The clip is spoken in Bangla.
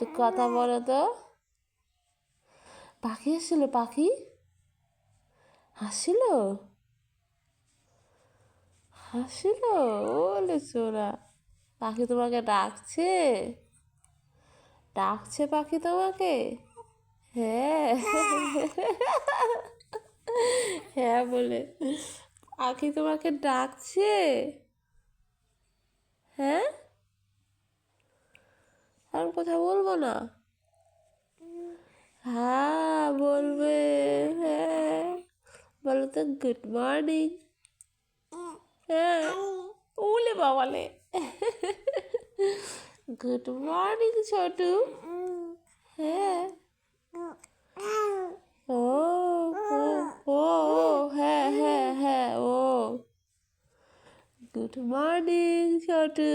তো কথা বলো তো। পাখি আসছিল, পাখি হাসছিল, হাসছিল। ওলে চোরা, পাখি তোমাকে ডাকছে, ডাকছে পাখি তোমাকে। হ্যাঁ, হ্যাঁ বলে পাখি তোমাকে ডাকছে। হ্যাঁ, আর কথা বলবো না? হ্যাঁ বলবে। হ্যাঁ, বলো তো গুড মর্নিং। হ্যাঁ, ওলে বাবালে, গুড মর্নিং ছোটু। হ্যাঁ, ও ও ও হ্যাঁ হ্যাঁ হ্যাঁ ও, গুড মর্নিং ছোটু।